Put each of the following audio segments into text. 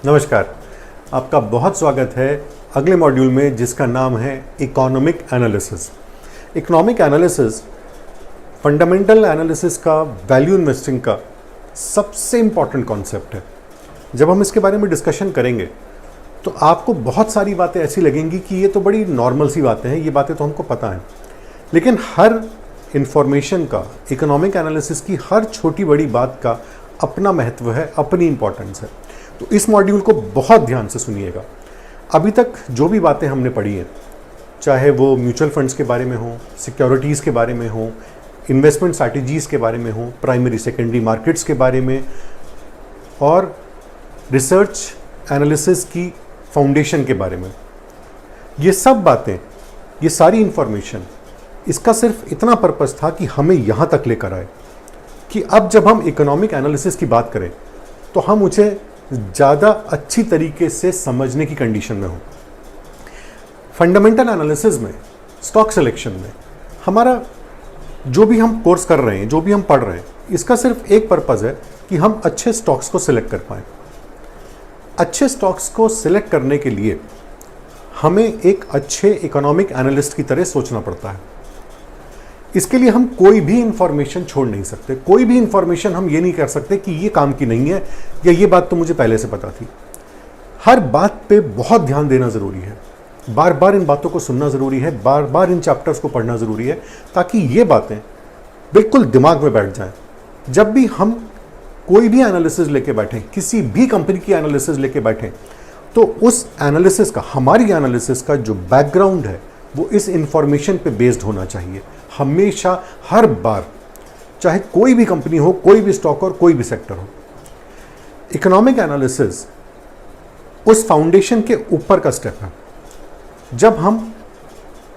नमस्कार, आपका बहुत स्वागत है अगले मॉड्यूल में जिसका नाम है economic analysis. Economic analysis fundamental analysis का, वैल्यू इन्वेस्टिंग का सबसे इम्पॉर्टेंट कॉन्सेप्ट है। जब हम इसके बारे में डिस्कशन करेंगे तो आपको बहुत सारी बातें ऐसी लगेंगी कि ये तो बड़ी नॉर्मल सी बातें हैं, ये बातें तो हमको पता हैं, लेकिन हर इंफॉर्मेशन का, इकोनॉमिक एनालिसिस की हर छोटी बड़ी बात का अपना महत्व है, अपनी इंपॉर्टेंस है। तो इस मॉड्यूल को बहुत ध्यान से सुनिएगा। अभी तक जो भी बातें हमने पढ़ी हैं, चाहे वो म्यूचुअल फंड्स के बारे में हो, सिक्योरिटीज़ के बारे में हो, इन्वेस्टमेंट स्ट्रैटेजीज़ के बारे में हो, प्राइमरी सेकेंडरी मार्केट्स के बारे में और रिसर्च एनालिसिस की फाउंडेशन के बारे में, ये सब बातें, ये सारी इंफॉर्मेशन, इसका सिर्फ इतना पर्पस था कि हमें यहाँ तक लेकर आए कि अब जब हम इकोनॉमिक एनालिसिस की बात करें तो हम उसे ज़्यादा अच्छी तरीके से समझने की कंडीशन में हो। फंडामेंटल एनालिसिस में, स्टॉक सिलेक्शन में, हमारा जो भी हम कोर्स कर रहे हैं, जो भी हम पढ़ रहे हैं, इसका सिर्फ एक पर्पज़ है कि हम अच्छे स्टॉक्स को सिलेक्ट कर पाएँ। अच्छे स्टॉक्स को सिलेक्ट करने के लिए हमें एक अच्छे इकोनॉमिक एनालिस्ट की तरह सोचना पड़ता है। इसके लिए हम कोई भी इंफॉर्मेशन छोड़ नहीं सकते, कोई भी इंफॉर्मेशन हम ये नहीं कर सकते कि ये काम की नहीं है या ये बात तो मुझे पहले से पता थी। हर बात पे बहुत ध्यान देना ज़रूरी है, बार बार इन बातों को सुनना ज़रूरी है, बार बार इन चैप्टर्स को पढ़ना ज़रूरी है, ताकि ये बातें बिल्कुल दिमाग में बैठ जाएं। जब भी हम कोई भी एनालिसिस लेके बैठें, किसी भी कंपनी की एनालिसिस लेके बैठें, तो उस एनालिसिस का, हमारी एनालिसिस का जो बैकग्राउंड है वो इस इंफॉर्मेशन पे बेस्ड होना चाहिए। हमेशा, हर बार, चाहे कोई भी कंपनी हो, कोई भी स्टॉक और कोई भी सेक्टर हो, इकोनॉमिक एनालिसिस उस फाउंडेशन के ऊपर का स्टेप है। जब हम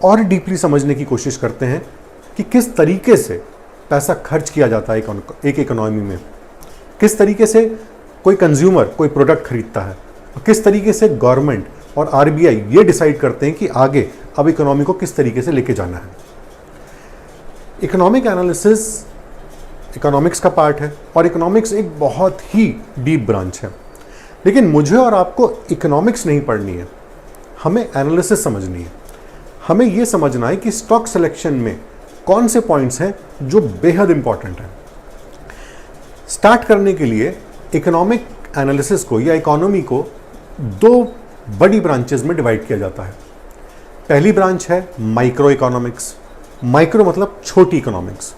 और डीपली समझने की कोशिश करते हैं कि किस तरीके से पैसा खर्च किया जाता है एक इकोनॉमी में, किस तरीके से कोई कंज्यूमर कोई प्रोडक्ट खरीदता है, और किस तरीके से गवर्नमेंट और आरबीआई ये डिसाइड करते हैं कि आगे अब इकोनॉमी को किस तरीके से लेके जाना है। इकोनॉमिक एनालिसिस इकोनॉमिक्स का पार्ट है और इकोनॉमिक्स एक बहुत ही डीप ब्रांच है, लेकिन मुझे और आपको इकोनॉमिक्स नहीं पढ़नी है, हमें एनालिसिस समझनी है। हमें यह समझना है कि स्टॉक सिलेक्शन में कौन से पॉइंट्स हैं जो बेहद इंपॉर्टेंट हैं। स्टार्ट करने के लिए इकोनॉमिक एनालिसिस को या इकोनॉमी को दो बड़ी ब्रांचेस में डिवाइड किया जाता है। पहली ब्रांच है माइक्रो इकोनॉमिक्स। माइक्रो मतलब छोटी इकोनॉमिक्स,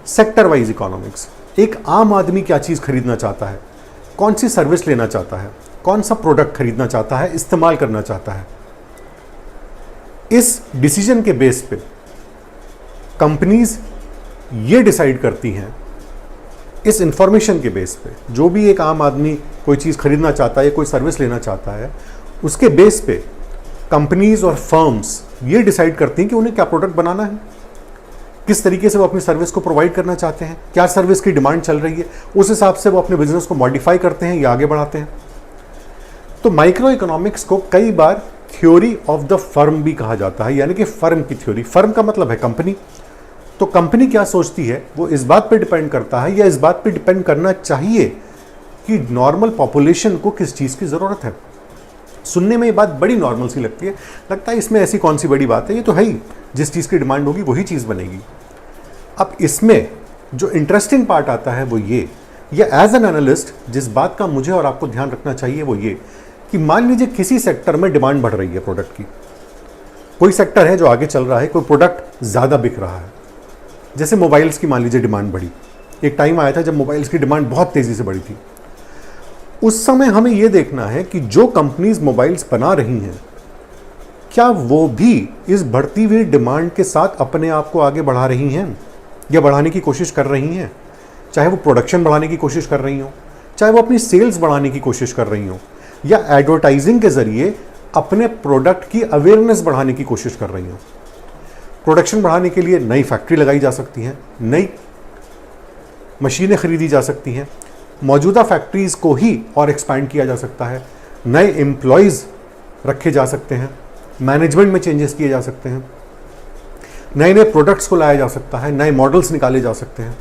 सेक्टर वाइज इकोनॉमिक्स। एक आम आदमी क्या चीज़ खरीदना चाहता है, कौन सी सर्विस लेना चाहता है, कौन सा प्रोडक्ट खरीदना चाहता है, इस्तेमाल करना चाहता है, इस डिसीजन के बेस पे कंपनीज ये डिसाइड करती हैं, इस इंफॉर्मेशन के बेस पे, जो भी एक आम आदमी कोई चीज़ खरीदना चाहता है, कोई सर्विस लेना चाहता है, उसके बेस पे कंपनीज और फर्म्स ये डिसाइड करती हैं कि उन्हें क्या प्रोडक्ट बनाना है, किस तरीके से वो अपनी सर्विस को प्रोवाइड करना चाहते हैं, क्या सर्विस की डिमांड चल रही है, उस हिसाब से वो अपने बिजनेस को मॉडिफाई करते हैं या आगे बढ़ाते हैं। तो माइक्रो इकोनॉमिक्स को कई बार थ्योरी ऑफ द फर्म भी कहा जाता है, यानी कि फर्म की थ्योरी। फर्म का मतलब है कंपनी। तो कंपनी क्या सोचती है वो इस बात पे डिपेंड करता है, या इस बात पे डिपेंड करना चाहिए कि नॉर्मल पॉपुलेशन को किस चीज़ की ज़रूरत है। सुनने में ये बात बड़ी नॉर्मल सी लगती है, लगता है इसमें ऐसी कौन सी बड़ी बात है, ये तो है ही, जिस चीज़ की डिमांड होगी वही चीज़ बनेगी। अब इसमें जो इंटरेस्टिंग पार्ट आता है वो ये एज एन एनालिस्ट जिस बात का मुझे और आपको ध्यान रखना चाहिए वो ये कि मान लीजिए किसी सेक्टर में डिमांड बढ़ रही है प्रोडक्ट की, कोई सेक्टर है जो आगे चल रहा है, कोई प्रोडक्ट ज़्यादा बिक रहा है। जैसे मोबाइल्स की मान लीजिए डिमांड बढ़ी, एक टाइम आया था जब मोबाइल्स की डिमांड बहुत तेज़ी से बढ़ी थी। उस समय हमें यह देखना है कि जो कंपनीज मोबाइल्स बना रही हैं, क्या वो भी इस बढ़ती हुई डिमांड के साथ अपने आप को आगे बढ़ा रही हैं या बढ़ाने की कोशिश कर रही हैं। चाहे वो प्रोडक्शन बढ़ाने की कोशिश कर रही हो, चाहे वो अपनी सेल्स बढ़ाने की कोशिश कर रही हो, या एडवर्टाइजिंग के जरिए अपने प्रोडक्ट की अवेयरनेस बढ़ाने की कोशिश कर रही हो। प्रोडक्शन बढ़ाने के लिए नई फैक्ट्री लगाई जा सकती है, नई मशीनें खरीदी जा सकती हैं, मौजूदा फैक्ट्रीज़ को ही और एक्सपैंड किया जा सकता है, नए एम्प्लॉयज़ रखे जा सकते हैं, मैनेजमेंट में चेंजेस किए जा सकते हैं, नए नए प्रोडक्ट्स को लाया जा सकता है, नए मॉडल्स निकाले जा सकते हैं।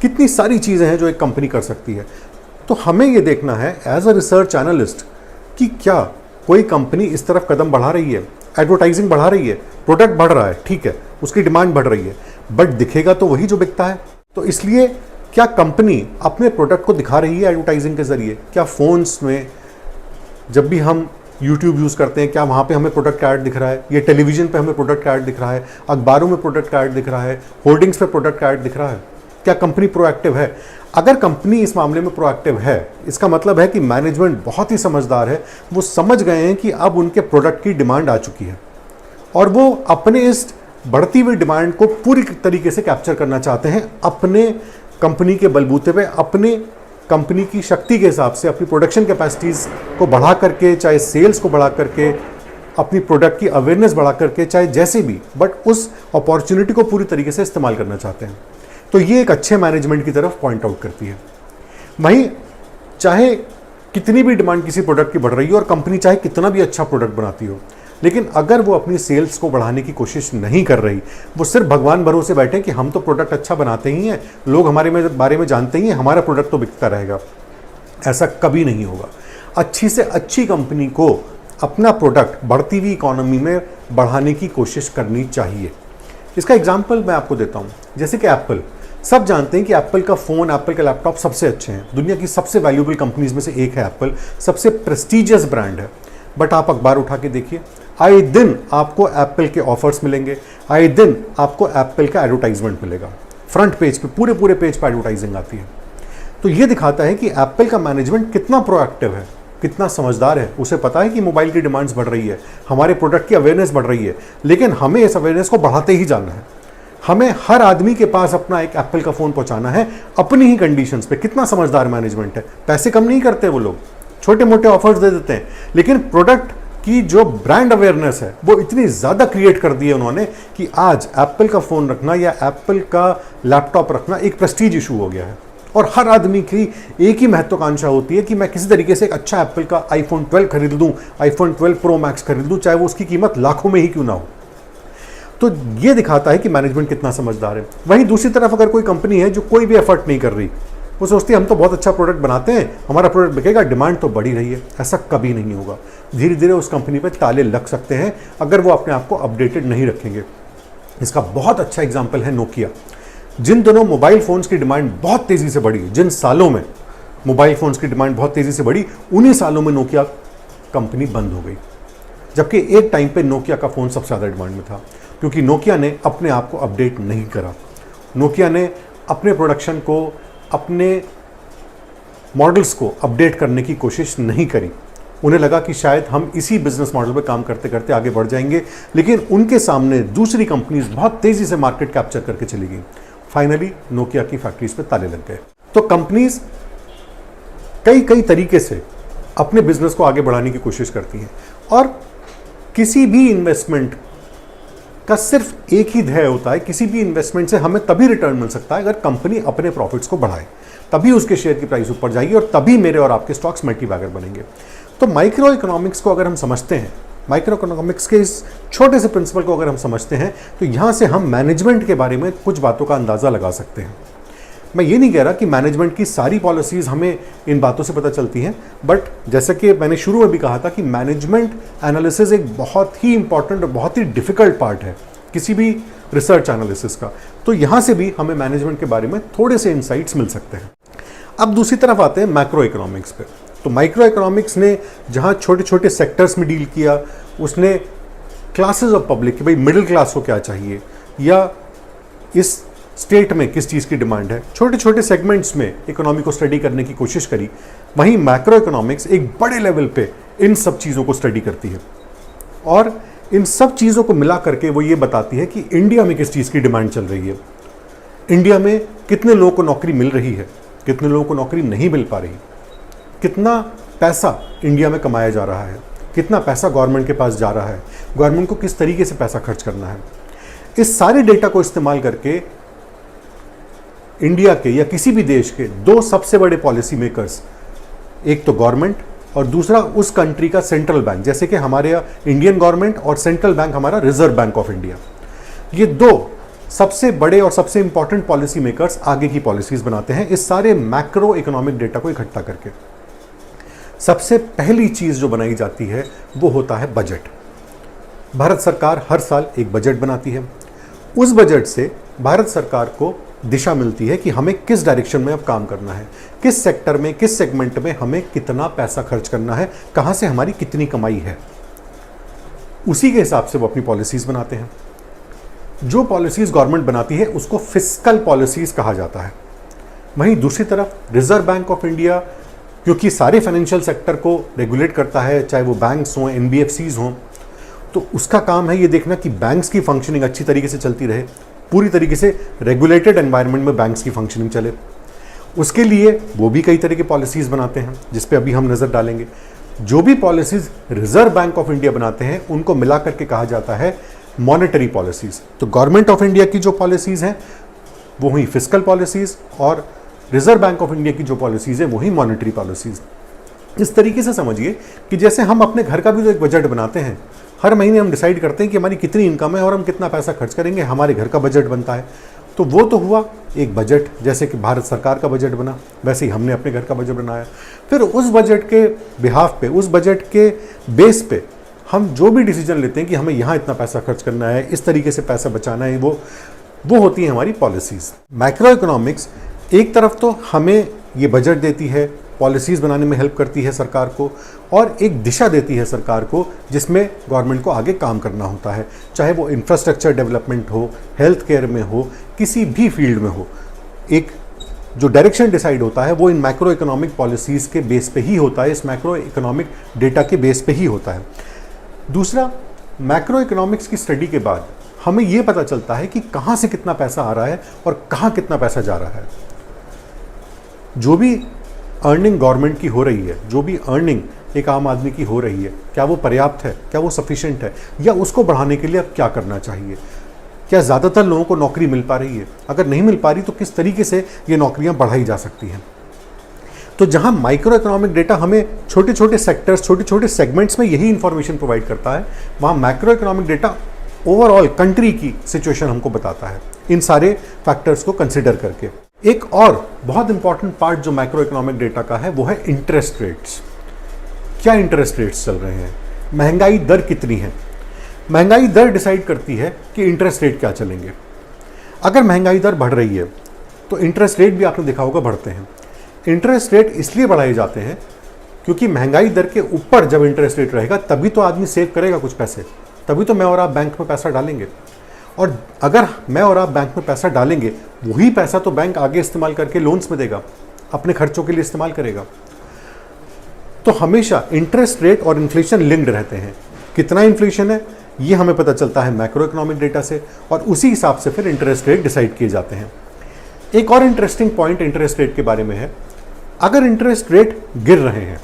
कितनी सारी चीज़ें हैं जो एक कंपनी कर सकती है। तो हमें ये देखना है एज अ रिसर्च एनालिस्ट कि क्या कोई कंपनी इस तरफ कदम बढ़ा रही है, एडवर्टाइजिंग बढ़ा रही है, प्रोडक्ट बढ़ रहा है, ठीक है, उसकी डिमांड बढ़ रही है, बट दिखेगा तो वही जो बिकता है। तो इसलिए क्या कंपनी अपने प्रोडक्ट को दिखा रही है एडवर्टाइजिंग के जरिए? क्या फोन्स में जब भी हम YouTube यूज़ करते हैं, क्या वहाँ पे हमें प्रोडक्ट का ऐड दिख रहा है? ये टेलीविज़न पे हमें प्रोडक्ट का ऐड दिख रहा है, अखबारों में प्रोडक्ट का ऐड दिख रहा है, होर्डिंग्स पे प्रोडक्ट का ऐड दिख रहा है? क्या कंपनी प्रोएक्टिव है? अगर कंपनी इस मामले में प्रोएक्टिव है, इसका मतलब है कि मैनेजमेंट बहुत ही समझदार है। वो समझ गए हैं कि अब उनके प्रोडक्ट की डिमांड आ चुकी है और वो अपने इस बढ़ती हुई डिमांड को पूरी तरीके से कैप्चर करना चाहते हैं अपने कंपनी के बलबूते पे, अपने कंपनी की शक्ति के हिसाब से, अपनी प्रोडक्शन कैपेसिटीज़ को बढ़ा करके, चाहे सेल्स को बढ़ा करके, अपनी प्रोडक्ट की अवेयरनेस बढ़ा करके, चाहे जैसे भी, बट उस अपॉर्चुनिटी को पूरी तरीके से इस्तेमाल करना चाहते हैं। तो ये एक अच्छे मैनेजमेंट की तरफ पॉइंट आउट करती है। वहीं चाहे कितनी भी डिमांड किसी प्रोडक्ट की बढ़ रही हो और कंपनी चाहे कितना भी अच्छा प्रोडक्ट बनाती हो, लेकिन अगर वो अपनी सेल्स को बढ़ाने की कोशिश नहीं कर रही, वो सिर्फ भगवान भरोसे बैठे कि हम तो प्रोडक्ट अच्छा बनाते ही हैं, लोग हमारे बारे में जानते ही हैं, हमारा प्रोडक्ट तो बिकता रहेगा, ऐसा कभी नहीं होगा। अच्छी से अच्छी कंपनी को अपना प्रोडक्ट बढ़ती हुई इकोनॉमी में बढ़ाने की कोशिश करनी चाहिए। इसका एग्जाम्पल मैं आपको देता हूँ। जैसे कि एप्पल, सब जानते हैं कि एप्पल का फ़ोन, एप्पल का लैपटॉप सबसे अच्छे हैं, दुनिया की सबसे वैल्यूएबल कंपनीज में से एक है एप्पल, सबसे प्रेस्टीजियस ब्रांड है। बट आप अखबार उठा के देखिए, आए दिन आपको एप्पल के ऑफर्स मिलेंगे, आए दिन आपको एप्पल का एडवर्टाइजमेंट मिलेगा, फ्रंट पेज पे, पूरे पेज पर एडवर्टाइजिंग आती है। तो ये दिखाता है कि एप्पल का मैनेजमेंट कितना प्रोएक्टिव है, कितना समझदार है। उसे पता है कि मोबाइल की डिमांड्स बढ़ रही है, हमारे प्रोडक्ट की अवेयरनेस बढ़ रही है, लेकिन हमें इस अवेयरनेस को बढ़ाते ही जाना है। हमें हर आदमी के पास अपना एक एप्पल का फ़ोन पहुंचाना है अपनी ही कंडीशंस पे। कितना समझदार मैनेजमेंट है। पैसे कम नहीं करते वो लोग, छोटे मोटे ऑफर्स दे देते हैं, लेकिन प्रोडक्ट की जो ब्रांड अवेयरनेस है वो इतनी ज़्यादा क्रिएट कर दी है उन्होंने कि आज एप्पल का फ़ोन रखना या एप्पल का लैपटॉप रखना एक प्रेस्टीज इशू हो गया है। और हर आदमी की एक ही महत्वाकांक्षा होती है कि मैं किसी तरीके से एक अच्छा एप्पल का आईफोन 12 खरीद लूँ, आईफोन 12 प्रो मैक्स खरीद लूँ, चाहे वो उसकी कीमत लाखों में ही क्यों ना हो। तो ये दिखाता है कि मैनेजमेंट कितना समझदार है। वहीं दूसरी तरफ अगर कोई कंपनी है जो कोई भी एफर्ट नहीं कर रही, वो सोचती है हम तो बहुत अच्छा प्रोडक्ट बनाते हैं, हमारा प्रोडक्ट बिकेगा, डिमांड तो बढ़ी रही है, ऐसा कभी नहीं होगा। धीरे धीरे उस कंपनी पर ताले लग सकते हैं अगर वो अपने आप को अपडेटेड नहीं रखेंगे। इसका बहुत अच्छा एग्जाम्पल है नोकिया। जिन दोनों मोबाइल फ़ोन्स की डिमांड बहुत तेज़ी से बढ़ी, जिन सालों में मोबाइल फ़ोन्स की डिमांड बहुत तेज़ी से बढ़ी, उन्हीं सालों में नोकिया कंपनी बंद हो गई। जबकि एक टाइम पे नोकिया का फ़ोन सबसे ज़्यादा डिमांड में था, क्योंकि नोकिया ने अपने आप को अपडेट नहीं करा। नोकिया ने अपने प्रोडक्शन को, अपने मॉडल्स को अपडेट करने की कोशिश नहीं करी। उन्हें लगा कि शायद हम इसी बिजनेस मॉडल पर काम करते करते आगे बढ़ जाएंगे, लेकिन उनके सामने दूसरी कंपनीज बहुत तेज़ी से मार्केट कैप्चर करके चली गई। फाइनली नोकिया की फैक्ट्रीज पे ताले लग गए। तो कंपनीज कई तरीके से अपने बिजनेस को आगे बढ़ाने की कोशिश करती हैं, और किसी भी इन्वेस्टमेंट का सिर्फ एक ही ध्येय होता है। किसी भी इन्वेस्टमेंट से हमें तभी रिटर्न मिल सकता है अगर कंपनी अपने प्रॉफिट्स को बढ़ाए, तभी उसके शेयर की प्राइस ऊपर जाएगी और तभी मेरे और आपके स्टॉक्स मल्टी बैगर बनेंगे। तो माइक्रो इकोनॉमिक्स को अगर हम समझते हैं, माइक्रो इकोनॉमिक्स के इस छोटे से प्रिंसिपल को अगर हम समझते हैं, तो यहाँ से हम मैनेजमेंट के बारे में कुछ बातों का अंदाज़ा लगा सकते हैं। मैं ये नहीं कह रहा कि मैनेजमेंट की सारी पॉलिसीज़ हमें इन बातों से पता चलती हैं, बट जैसा कि मैंने शुरू में भी कहा था कि मैनेजमेंट एनालिसिस एक बहुत ही इंपॉर्टेंट और बहुत ही डिफ़िकल्ट पार्ट है किसी भी रिसर्च एनालिसिस का। तो यहाँ से भी हमें मैनेजमेंट के बारे में थोड़े से इंसाइट्स मिल सकते हैं। अब दूसरी तरफ आते हैं मैक्रो इकोनॉमिक्स पे। तो माइक्रो इकोनॉमिक्स ने जहाँ छोटे छोटे सेक्टर्स में डील किया, उसने क्लासेस ऑफ पब्लिक कि भाई मिडिल क्लास को क्या चाहिए या इस स्टेट में किस चीज़ की डिमांड है, छोटे छोटे सेगमेंट्स में इकोनॉमी को स्टडी करने की कोशिश करी। वहीं मैक्रो इकोनॉमिक्स एक बड़े लेवल पे इन सब चीज़ों को स्टडी करती है और इन सब चीज़ों को मिला करके वो ये बताती है कि इंडिया में किस चीज़ की डिमांड चल रही है, इंडिया में कितने लोगों को नौकरी मिल रही है, कितने लोगों को नौकरी नहीं मिल पा रही, कितना पैसा इंडिया में कमाया जा रहा है, कितना पैसा गवर्नमेंट के पास जा रहा है, गवर्नमेंट को किस तरीके से पैसा खर्च करना है। इस सारे डेटा को इस्तेमाल करके इंडिया के या किसी भी देश के दो सबसे बड़े पॉलिसी मेकर्स, एक तो गवर्नमेंट और दूसरा उस कंट्री का सेंट्रल बैंक, जैसे कि हमारे यहाँ इंडियन गवर्नमेंट और सेंट्रल बैंक हमारा रिजर्व बैंक ऑफ इंडिया, ये दो सबसे बड़े और सबसे इंपॉर्टेंट पॉलिसी मेकर्स आगे की पॉलिसीज बनाते हैं इस सारे मैक्रो इकोनॉमिक डेटा को इकट्ठा करके। सबसे पहली चीज जो बनाई जाती है वो होता है बजट। भारत सरकार हर साल एक बजट बनाती है। उस बजट से भारत सरकार को दिशा मिलती है कि हमें किस डायरेक्शन में अब काम करना है, किस सेक्टर में, किस सेगमेंट में हमें कितना पैसा खर्च करना है, कहां से हमारी कितनी कमाई है। उसी के हिसाब से वो अपनी पॉलिसीज बनाते हैं। जो पॉलिसीज गवर्नमेंट बनाती है उसको फिस्कल पॉलिसीज कहा जाता है। वहीं दूसरी तरफ रिजर्व बैंक ऑफ इंडिया, क्योंकि सारे फाइनेंशियल सेक्टर को रेगुलेट करता है, चाहे वो बैंक्स हों, एनबीएफसीज हों, तो उसका काम है ये देखना कि बैंक्स की फंक्शनिंग अच्छी तरीके से चलती रहे, पूरी तरीके से रेगुलेटेड एनवायरनमेंट में बैंक्स की फंक्शनिंग चले। उसके लिए वो भी कई तरह की पॉलिसीज बनाते हैं जिस पे अभी हम नज़र डालेंगे। जो भी policies reserve bank of India बनाते हैं उनको मिला करके कहा जाता है मॉनेटरी पॉलिसीज। तो गवर्नमेंट ऑफ इंडिया की जो पॉलिसीज हैं वो हुई फिस्कल पॉलिसीज और रिजर्व बैंक ऑफ इंडिया की जो पॉलिसीज है वही मॉनेटरी पॉलिसीज। इस तरीके से समझिए कि जैसे हम अपने घर का भी तो एक बजट बनाते हैं, हर महीने हम डिसाइड करते हैं कि हमारी कितनी इनकम है और हम कितना पैसा खर्च करेंगे, हमारे घर का बजट बनता है। तो वो तो हुआ एक बजट, जैसे कि भारत सरकार का बजट बना वैसे ही हमने अपने घर का बजट बनाया। फिर उस बजट के बिहाफ पे, उस बजट के बेस पे हम जो भी डिसीजन लेते हैं कि हमें यहाँ इतना पैसा खर्च करना है, इस तरीके से पैसा बचाना है, वो होती है हमारी पॉलिसीज़। मैक्रो इकोनॉमिक्स एक तरफ तो हमें ये बजट देती है, पॉलिसीज़ बनाने में हेल्प करती है सरकार को, और एक दिशा देती है सरकार को जिसमें गवर्नमेंट को आगे काम करना होता है, चाहे वो इंफ्रास्ट्रक्चर डेवलपमेंट हो, हेल्थ केयर में हो, किसी भी फील्ड में हो। एक जो डायरेक्शन डिसाइड होता है वो इन मैक्रो इकोनॉमिक पॉलिसीज़ के बेस पे ही होता है, इस मैक्रो इकोनॉमिक डेटा के बेस पे ही होता है। दूसरा, मैक्रो इकोनॉमिक्स की स्टडी के बाद हमें ये पता चलता है कि कहाँ से कितना पैसा आ रहा है और कहाँ कितना पैसा जा रहा है। जो भी अर्निंग गवर्नमेंट की हो रही है, जो भी अर्निंग एक आम आदमी की हो रही है, क्या वो पर्याप्त है, क्या वो सफिशिएंट है, या उसको बढ़ाने के लिए अब क्या करना चाहिए? क्या ज़्यादातर लोगों को नौकरी मिल पा रही है? अगर नहीं मिल पा रही तो किस तरीके से ये नौकरियां बढ़ाई जा सकती हैं? तो जहां माइक्रो इकोनॉमिक डेटा हमें छोटे छोटे सेक्टर्स, छोटे छोटे सेगमेंट्स में यही इंफॉर्मेशन प्रोवाइड करता है, वहां macro economic data overall country की सिचुएशन हमको बताता है इन सारे फैक्टर्स को कंसिडर करके। एक और बहुत इंपॉर्टेंट पार्ट जो मैक्रो इकोनॉमिक डेटा का है वो है इंटरेस्ट रेट्स। क्या इंटरेस्ट रेट्स चल रहे हैं, महंगाई दर कितनी है? महंगाई दर डिसाइड करती है कि इंटरेस्ट रेट क्या चलेंगे। अगर महंगाई दर बढ़ रही है तो इंटरेस्ट रेट भी आपने देखा होगा बढ़ते हैं। इंटरेस्ट रेट इसलिए बढ़ाए जाते हैं क्योंकि महंगाई दर के ऊपर जब इंटरेस्ट रेट रहेगा तभी तो आदमी सेव करेगा कुछ पैसे, तभी तो मैं और आप बैंक में पैसा डालेंगे। और अगर मैं और आप बैंक में पैसा डालेंगे, वही पैसा तो बैंक आगे इस्तेमाल करके लोन्स में देगा, अपने खर्चों के लिए इस्तेमाल करेगा। तो हमेशा इंटरेस्ट रेट और इन्फ्लेशन लिंक्ड रहते हैं। कितना इन्फ्लेशन है ये हमें पता चलता है मैक्रो इकोनॉमिक डेटा से, और उसी हिसाब से फिर इंटरेस्ट रेट डिसाइड किए जाते हैं। एक और इंटरेस्टिंग पॉइंट इंटरेस्ट रेट के बारे में है, अगर इंटरेस्ट रेट गिर रहे हैं,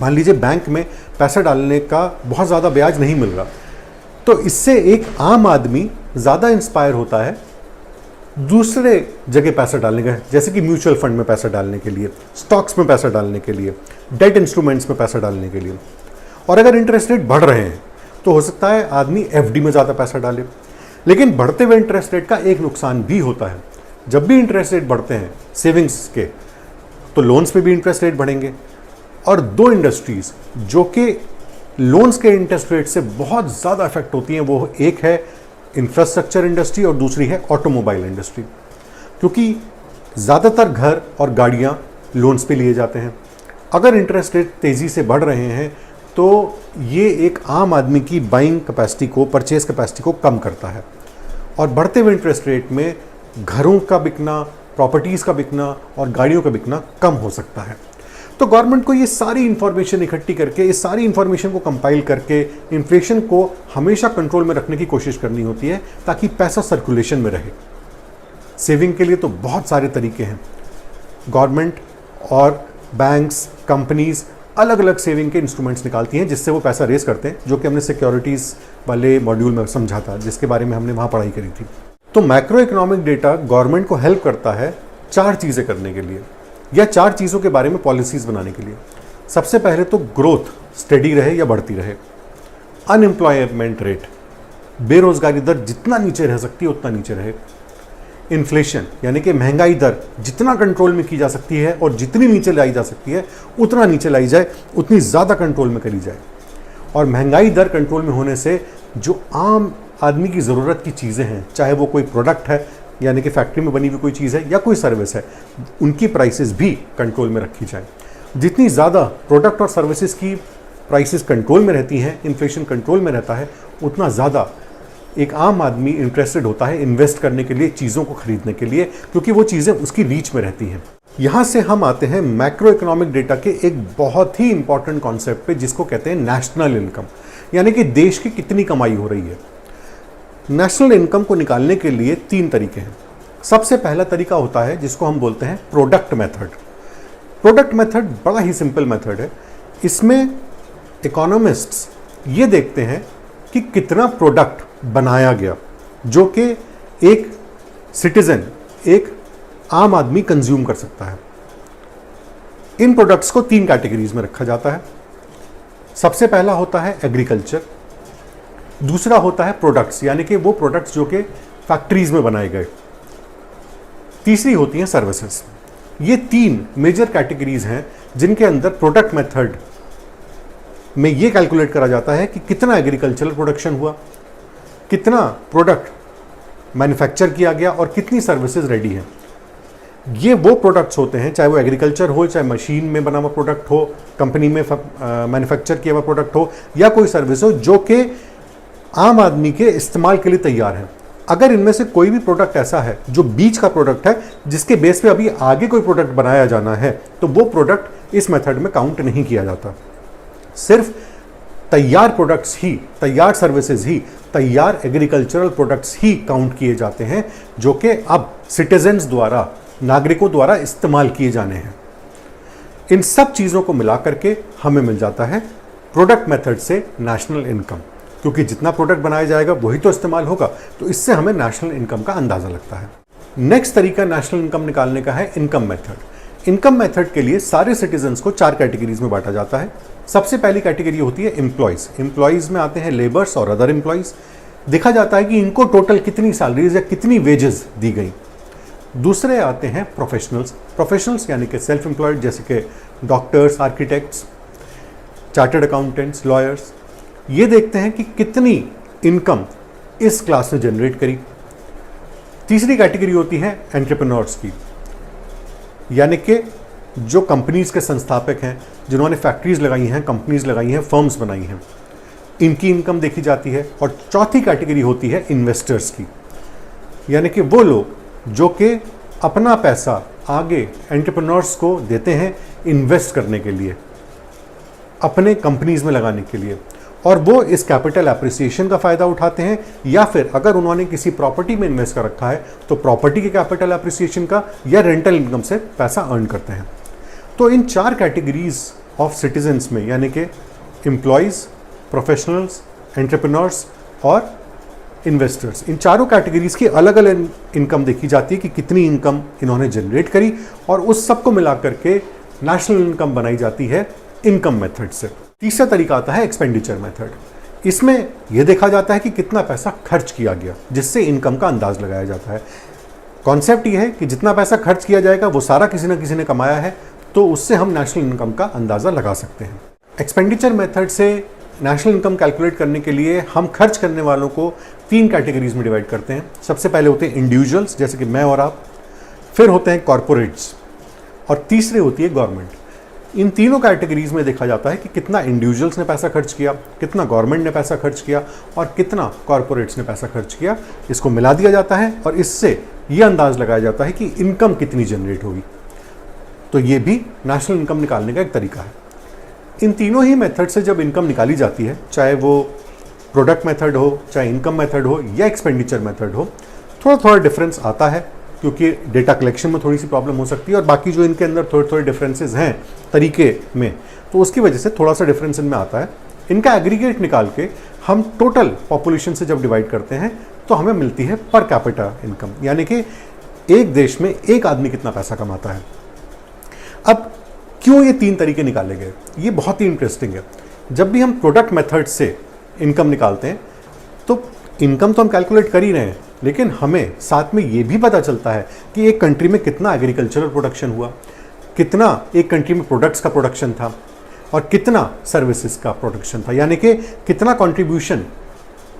मान लीजिए बैंक में पैसा डालने का बहुत ज़्यादा ब्याज नहीं मिल रहा, तो इससे एक आम आदमी ज़्यादा इंस्पायर होता है दूसरे जगह पैसा डालने का, जैसे कि म्यूचुअल फंड में पैसा डालने के लिए, स्टॉक्स में पैसा डालने के लिए, डेट इंस्ट्रूमेंट्स में पैसा डालने के लिए। और अगर इंटरेस्ट रेट बढ़ रहे हैं तो हो सकता है आदमी एफडी में ज़्यादा पैसा डाले। लेकिन बढ़ते हुए इंटरेस्ट रेट का एक नुकसान भी होता है, जब भी इंटरेस्ट रेट बढ़ते हैं सेविंग्स के, तो लोन्स पे भी इंटरेस्ट रेट बढ़ेंगे। और दो इंडस्ट्रीज जो कि लोन्स के इंटरेस्ट रेट से बहुत ज़्यादा इफेक्ट होती हैं, वो एक है इंफ्रास्ट्रक्चर इंडस्ट्री और दूसरी है ऑटोमोबाइल इंडस्ट्री, क्योंकि ज़्यादातर घर और गाड़ियाँ लोन्स पे लिए जाते हैं। अगर इंटरेस्ट रेट तेज़ी से बढ़ रहे हैं तो ये एक आम आदमी की बाइंग कैपेसिटी को, परचेज कैपेसिटी को कम करता है, और बढ़ते हुए इंटरेस्ट रेट में घरों का बिकना, प्रॉपर्टीज़ का बिकना और गाड़ियों का बिकना कम हो सकता है। तो गवर्नमेंट को ये सारी इंफॉर्मेशन इकट्ठी करके, इस सारी इंफॉर्मेशन को कंपाइल करके इन्फ्लेशन को हमेशा कंट्रोल में रखने की कोशिश करनी होती है, ताकि पैसा सर्कुलेशन में रहे। सेविंग के लिए तो बहुत सारे तरीके हैं, गवर्नमेंट और बैंक्स, कंपनीज अलग अलग सेविंग के इंस्ट्रूमेंट्स निकालती हैं जिससे वो पैसा रेज करते हैं, जो कि हमने सिक्योरिटीज़ वाले मॉड्यूल में समझा था, जिसके बारे में हमने वहाँ पढ़ाई करी थी। तो मैक्रो इकोनॉमिक डेटा गवर्नमेंट को हेल्प करता है 4 चीज़ें करने के लिए, या 4 चीज़ों के बारे में पॉलिसीज़ बनाने के लिए। सबसे पहले तो ग्रोथ स्टेडी रहे या बढ़ती रहे, अनएम्प्लॉयमेंट रेट बेरोजगारी दर जितना नीचे रह सकती है उतना नीचे रहे। इन्फ्लेशन यानी कि महंगाई दर जितना कंट्रोल में की जा सकती है और जितनी नीचे लाई जा सकती है उतना नीचे लाई जाए, उतनी ज़्यादा कंट्रोल में करी जाए। और महंगाई दर कंट्रोल में होने से जो आम आदमी की ज़रूरत की चीज़ें हैं, चाहे वो कोई प्रोडक्ट है यानी कि फैक्ट्री में बनी हुई कोई चीज़ है या कोई सर्विस है, उनकी प्राइसेस भी कंट्रोल में रखी जाए। जितनी ज़्यादा प्रोडक्ट और सर्विसेज की प्राइसेस कंट्रोल में रहती हैं, इन्फ्लेशन कंट्रोल में रहता है, उतना ज़्यादा एक आम आदमी इंटरेस्टेड होता है इन्वेस्ट करने के लिए, चीज़ों को खरीदने के लिए, क्योंकि वो चीज़ें उसकी रीच में रहती हैं। यहाँ से हम आते हैं मैक्रो इकोनॉमिक डेटा के एक बहुत ही इंपॉर्टेंट कॉन्सेप्ट पे, जिसको कहते हैं नेशनल इनकम, यानी कि देश की कितनी कमाई हो रही है। नेशनल इनकम को निकालने के लिए 3 तरीके हैं। सबसे पहला तरीका होता है जिसको हम बोलते हैं प्रोडक्ट मेथड। प्रोडक्ट मेथड बड़ा ही सिंपल मेथड है। इसमें इकोनॉमिस्ट्स ये देखते हैं कि कितना प्रोडक्ट बनाया गया जो कि एक सिटीजन, एक आम आदमी कंज्यूम कर सकता है। इन प्रोडक्ट्स को 3 कैटेगरीज में रखा जाता है। सबसे पहला होता है एग्रीकल्चर, दूसरा होता है प्रोडक्ट्स यानी कि वो प्रोडक्ट्स जो कि फैक्ट्रीज में बनाए गए, तीसरी होती हैं सर्विसेज। ये 3 मेजर कैटेगरीज हैं जिनके अंदर प्रोडक्ट मेथड में ये कैलकुलेट करा जाता है कि कितना एग्रीकल्चरल प्रोडक्शन हुआ, कितना प्रोडक्ट मैन्युफैक्चर किया गया और कितनी सर्विसेज रेडी हैं। ये वो प्रोडक्ट्स होते हैं, चाहे वो एग्रीकल्चर हो, चाहे मशीन में बना हुआ प्रोडक्ट हो, कंपनी में मैन्युफैक्चर किया हुआ प्रोडक्ट हो, या कोई सर्विस हो जो कि आम आदमी के इस्तेमाल के लिए तैयार है। अगर इनमें से कोई भी प्रोडक्ट ऐसा है जो बीच का प्रोडक्ट है, जिसके बेस पे अभी आगे कोई प्रोडक्ट बनाया जाना है, तो वो प्रोडक्ट इस मेथड में काउंट नहीं किया जाता। सिर्फ तैयार प्रोडक्ट्स ही, तैयार सर्विसेज ही, तैयार एग्रीकल्चरल प्रोडक्ट्स ही काउंट किए जाते हैं जो कि अब सिटीजन्स द्वारा, नागरिकों द्वारा इस्तेमाल किए जाने हैं। इन सब चीज़ों को मिला करके हमें मिल जाता है प्रोडक्ट मेथड से नेशनल इनकम, क्योंकि जितना प्रोडक्ट बनाया जाएगा वही तो इस्तेमाल होगा, तो इससे हमें नेशनल इनकम का अंदाज़ा लगता है। नेक्स्ट तरीका नेशनल इनकम निकालने का है इनकम मेथड। इनकम मेथड के लिए सारे सिटीजन्स को 4 कैटेगरीज में बांटा जाता है। सबसे पहली कैटेगरी होती है एम्प्लॉयज़। एम्प्लॉयज़ में आते हैं लेबर्स और अदर एम्प्लॉयज़। देखा जाता है कि इनको टोटल कितनी सैलरीज या कितनी वेजेस दी गई। दूसरे आते हैं प्रोफेशनल्स। प्रोफेशनल्स यानी कि सेल्फ एम्प्लॉयड, जैसे कि doctors, architects, chartered accountants, lawyers. ये देखते हैं कि कितनी इनकम इस क्लास ने जनरेट करी। तीसरी कैटेगरी होती है एंटरप्रेन्योर्स की, यानी कि जो कंपनीज के संस्थापक हैं, जिन्होंने फैक्ट्रीज लगाई हैं, कंपनीज लगाई हैं, फर्म्स बनाई हैं, इनकी इनकम देखी जाती है। और चौथी कैटेगरी होती है इन्वेस्टर्स की, यानी कि वो लोग जो कि अपना पैसा आगे एंटरप्रेन्योर्स को देते हैं इन्वेस्ट करने के लिए, अपने कंपनीज में लगाने के लिए, और वो इस कैपिटल एप्रिसिएशन का फ़ायदा उठाते हैं, या फिर अगर उन्होंने किसी प्रॉपर्टी में इन्वेस्ट कर रखा है तो प्रॉपर्टी के कैपिटल एप्रिसिएशन का या रेंटल इनकम से पैसा अर्न करते हैं। तो इन 4 कैटेगरीज ऑफ सिटीजन्स में, यानी कि एम्प्लॉयज़, प्रोफेशनल्स, एंटरप्रेन्योर्स और इन्वेस्टर्स, इन चारों कैटेगरीज की अलग अलग इनकम देखी जाती है कि कितनी इनकम इन्होंने जनरेट करी, और उस सब को मिला करके नेशनल इनकम बनाई जाती है इनकम मेथड से। तीसरा तरीका आता है एक्सपेंडिचर मेथड। इसमें यह देखा जाता है कि कितना पैसा खर्च किया गया, जिससे इनकम का अंदाज लगाया जाता है। कॉन्सेप्ट ये है कि जितना पैसा खर्च किया जाएगा वो सारा किसी न किसी ने कमाया है, तो उससे हम नेशनल इनकम का अंदाज़ा लगा सकते हैं। एक्सपेंडिचर मेथड से नेशनल इनकम कैलकुलेट करने के लिए हम खर्च करने वालों को 3 कैटेगरीज में डिवाइड करते हैं। सबसे पहले होते हैं इंडिविजुअल्स, जैसे कि मैं और आप, फिर होते हैं कॉरपोरेट्स, और तीसरे होती है गवर्नमेंट। इन तीनों कैटेगरीज में देखा जाता है कि कितना इंडिविजुअल्स ने पैसा खर्च किया, कितना गवर्नमेंट ने पैसा खर्च किया और कितना कॉरपोरेट्स ने पैसा खर्च किया। इसको मिला दिया जाता है और इससे ये अंदाज लगाया जाता है कि इनकम कितनी जनरेट होगी। तो ये भी नेशनल इनकम निकालने का एक तरीका है। इन तीनों ही मेथड से जब इनकम निकाली जाती है, चाहे वो प्रोडक्ट मेथड हो, चाहे इनकम मेथड हो या एक्सपेंडिचर मेथड हो, थोड़ा थोड़ा डिफरेंस आता है, क्योंकि डेटा कलेक्शन में थोड़ी सी प्रॉब्लम हो सकती है और बाकी जो इनके अंदर थोड़े थोड़े डिफरेंसेस हैं तरीके में, तो उसकी वजह से थोड़ा सा डिफरेंस इनमें आता है। इनका एग्रीगेट निकाल के हम टोटल पॉपुलेशन से जब डिवाइड करते हैं तो हमें मिलती है पर कैपिटा इनकम, यानी कि एक देश में एक आदमी कितना पैसा कमाता है। अब क्यों ये 3 तरीके निकाले गए, ये बहुत ही इंटरेस्टिंग है। जब भी हम प्रोडक्ट मेथड से इनकम निकालते हैं तो इनकम तो हम कैलकुलेट कर ही रहे हैं, लेकिन हमें साथ में ये भी पता चलता है कि एक कंट्री में कितना एग्रीकल्चरल प्रोडक्शन हुआ, कितना एक कंट्री में प्रोडक्ट्स का प्रोडक्शन था और कितना सर्विसेज का प्रोडक्शन था, यानी कि कितना कंट्रीब्यूशन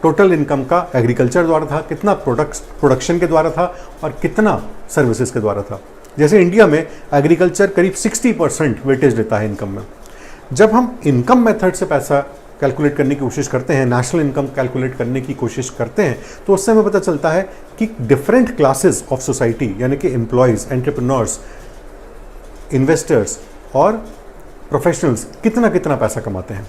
टोटल इनकम का एग्रीकल्चर द्वारा था, कितना प्रोडक्शन के द्वारा था और कितना सर्विसेज के द्वारा था। जैसे इंडिया में एग्रीकल्चर करीब 60% वेटेज देता है इनकम में। जब हम इनकम मेथड से पैसा कैलकुलेट करने की कोशिश करते हैं, नेशनल इनकम कैलकुलेट करने की कोशिश करते हैं, तो उससे हमें पता चलता है कि डिफरेंट क्लासेस ऑफ सोसाइटी यानी कि एम्प्लॉयज़, एंटरप्रेन्योर्स, इन्वेस्टर्स और प्रोफेशनल्स कितना कितना पैसा कमाते हैं।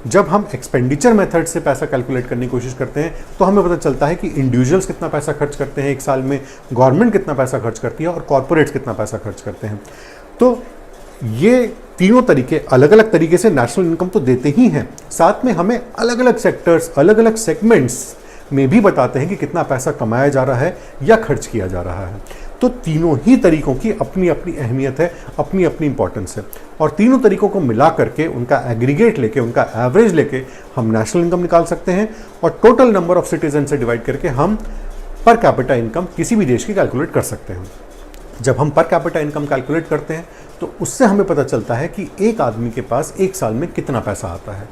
जब हम एक्सपेंडिचर मेथड से पैसा कैलकुलेट करने की कोशिश करते हैं तो हमें पता चलता है कि इंडिविजुअल्स कितना पैसा खर्च करते हैं एक साल में, गवर्नमेंट कितना पैसा खर्च करती है और कॉरपोरेट्स कितना पैसा खर्च करते हैं। तो ये तीनों तरीके अलग अलग तरीके से नेशनल इनकम तो देते ही हैं, साथ में हमें अलग अलग सेक्टर्स, अलग अलग सेगमेंट्स में भी बताते हैं कि कितना पैसा कमाया जा रहा है या खर्च किया जा रहा है। तो तीनों ही तरीकों की अपनी अपनी अहमियत है, अपनी अपनी इंपॉर्टेंस है, और तीनों तरीकों को मिला करके उनका एग्रीगेट लेके, उनका एवरेज लेके हम नेशनल इनकम निकाल सकते हैं और टोटल नंबर ऑफ सिटीजन से डिवाइड करके हम पर कैपिटा इनकम किसी भी देश की कैलकुलेट कर सकते हैं। जब हम पर कैपिटा इनकम कैलकुलेट करते हैं तो उससे हमें पता चलता है कि एक आदमी के पास एक साल में कितना पैसा आता है।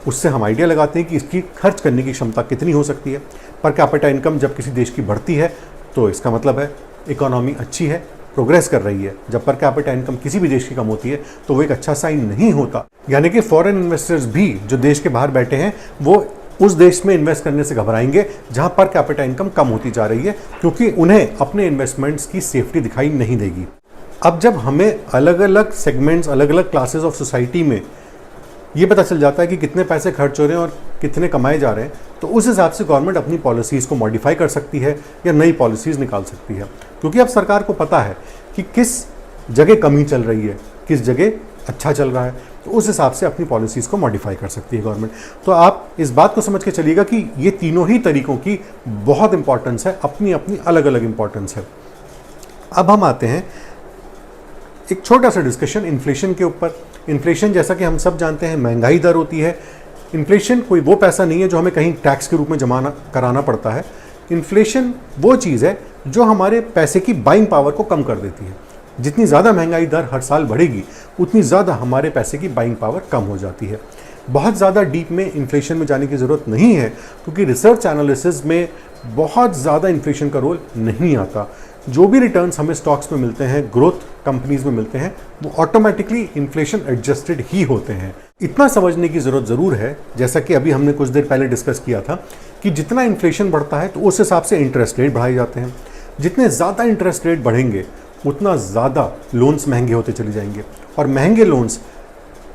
उससे हम आइडिया लगाते हैं कि इसकी खर्च करने की क्षमता कितनी हो सकती है। पर कैपिटा इनकम जब किसी देश की बढ़ती है तो इसका मतलब है इकोनॉमी अच्छी है, प्रोग्रेस कर रही है। जब पर कैपिटा इनकम किसी भी देश की कम होती है तो वो एक अच्छा साइन नहीं होता, यानी कि फॉरेन इन्वेस्टर्स भी जो देश के बाहर बैठे हैं वो उस देश में इन्वेस्ट करने से घबराएंगे जहां पर कैपिटा इनकम कम होती जा रही है, क्योंकि उन्हें अपने इन्वेस्टमेंट्स की सेफ्टी दिखाई नहीं देगी। अब जब हमें अलग अलग सेगमेंट्स, अलग अलग क्लासेस ऑफ सोसाइटी में ये पता चल जाता है कि कितने पैसे खर्च हो रहे हैं और कितने कमाए जा रहे हैं, तो उस हिसाब से गवर्नमेंट अपनी पॉलिसीज़ को मॉडिफाई कर सकती है या नई पॉलिसीज़ निकाल सकती है, क्योंकि अब सरकार को पता है कि किस जगह कमी चल रही है, किस जगह अच्छा चल रहा है, तो उस हिसाब से अपनी पॉलिसीज़ को मॉडिफाई कर सकती है गवर्नमेंट। तो आप इस बात को समझ के चलिएगा कि ये तीनों ही तरीकों की बहुत इंपॉर्टेंस है, अपनी अपनी अलग अलग इंपॉर्टेंस है। अब हम आते हैं एक छोटा सा डिस्कशन इन्फ्लेशन के ऊपर। इन्फ्लेशन, जैसा कि हम सब जानते हैं, महंगाई दर होती है। इन्फ्लेशन कोई वो पैसा नहीं है जो हमें कहीं टैक्स के रूप में जमा कराना पड़ता है। इन्फ्लेशन वो चीज़ है जो हमारे पैसे की बाइंग पावर को कम कर देती है। जितनी ज़्यादा महंगाई दर हर साल बढ़ेगी उतनी ज़्यादा हमारे पैसे की बाइंग पावर कम हो जाती है। बहुत ज़्यादा डीप में इन्फ्लेशन में जाने की ज़रूरत नहीं है, क्योंकि रिसर्च एनालिसिस में बहुत ज़्यादा इन्फ्लेशन का रोल नहीं आता। जो भी रिटर्न्स हमें स्टॉक्स में मिलते हैं, ग्रोथ कंपनीज में मिलते हैं, वो ऑटोमेटिकली इन्फ्लेशन एडजस्टेड ही होते हैं। इतना समझने की ज़रूरत ज़रूर है, जैसा कि अभी हमने कुछ देर पहले डिस्कस किया था, कि जितना इन्फ्लेशन बढ़ता है तो उस हिसाब से इंटरेस्ट रेट बढ़ाए जाते हैं। जितने ज़्यादा इंटरेस्ट रेट बढ़ेंगे उतना ज़्यादा लोन्स महंगे होते चले जाएंगे, और महंगे लोन्स